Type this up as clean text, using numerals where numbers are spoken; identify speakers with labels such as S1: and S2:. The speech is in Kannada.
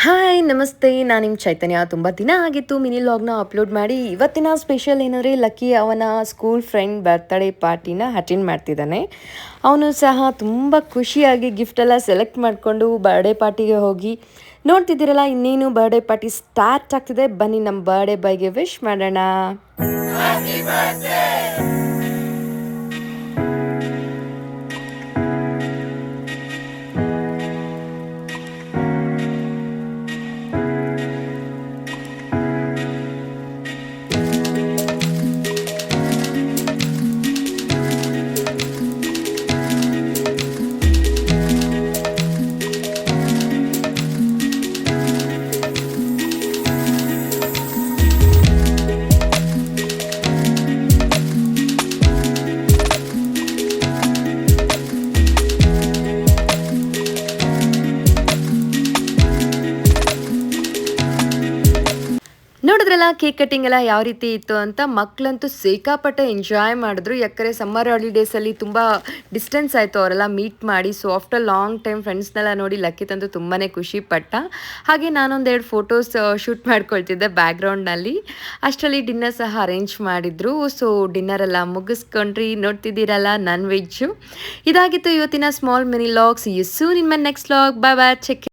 S1: ಹಾಯ್ ನಮಸ್ತೆ, ನಾನು ನಿಮ್ಮ ಚೈತನ್ಯ. ತುಂಬ ದಿನ ಆಗಿತ್ತು ಮಿನಿ ಲಾಗ್ನ ಅಪ್ಲೋಡ್ ಮಾಡಿ. ಇವತ್ತಿನ ಸ್ಪೆಷಲ್ ಏನಂದರೆ ಲಕ್ಕಿ ಅವನ ಸ್ಕೂಲ್ ಫ್ರೆಂಡ್ ಬರ್ತ್ಡೇ ಪಾರ್ಟಿನ ಅಟೆಂಡ್ ಮಾಡ್ತಿದ್ದಾನೆ. ಅವನು ಸಹ ತುಂಬ ಖುಷಿಯಾಗಿ ಗಿಫ್ಟೆಲ್ಲ ಸೆಲೆಕ್ಟ್ ಮಾಡಿಕೊಂಡು ಬರ್ಡೇ ಪಾರ್ಟಿಗೆ ಹೋಗಿ ನೋಡ್ತಿದ್ದೀರಲ್ಲ, ಇನ್ನೇನು ಬರ್ಡೇ ಪಾರ್ಟಿ ಸ್ಟಾರ್ಟ್ ಆಗ್ತಿದೆ. ಬನ್ನಿ ನಮ್ಮ ಬರ್ಡೇ ಬಾಯ್ಗೆ ವಿಶ್ ಮಾಡೋಣ. ನೋಡಿದ್ರಲ್ಲ ಕೇಕ್ ಕಟ್ಟಿಂಗ್ ಎಲ್ಲ ಯಾವ ರೀತಿ ಇತ್ತು ಅಂತ. ಮಕ್ಕಳಂತೂ ಸಿಕ್ಕಾಪಟ್ಟೆ ಎಂಜಾಯ್ ಮಾಡಿದ್ರು. ಯಾಕಂದರೆ ಸಮ್ಮರ್ ಹಾಲಿಡೇಸಲ್ಲಿ ತುಂಬ ಡಿಸ್ಟೆನ್ಸ್ ಆಯಿತು ಅವರೆಲ್ಲ ಮೀಟ್ ಮಾಡಿ. ಸೊ ಆಫ್ಟರ್ ಲಾಂಗ್ ಟೈಮ್ ಫ್ರೆಂಡ್ಸ್ನೆಲ್ಲ ನೋಡಿ ಲಕ್ಕಿ ತಂದು ತುಂಬಾ ಖುಷಿ ಪಟ್ಟ. ಹಾಗೆ ನಾನೊಂದೆರಡು ಫೋಟೋಸ್ ಶೂಟ್ ಮಾಡ್ಕೊಳ್ತಿದ್ದೆ ಬ್ಯಾಕ್ಗ್ರೌಂಡ್ನಲ್ಲಿ. ಅಷ್ಟರಲ್ಲಿ ಡಿನ್ನರ್ ಸಹ ಅರೇಂಜ್ ಮಾಡಿದ್ರು. ಸೊ ಡಿನ್ನರೆಲ್ಲ ಮುಗಿಸ್ಕೊಂಡ್ರಿ. ನೋಡ್ತಿದ್ದೀರಲ್ಲ ನಾನ್ ವೆಜ್ಜು. ಇದಾಗಿತ್ತು ಇವತ್ತಿನ small mini logs. You soon in my next log. Bye bye, check.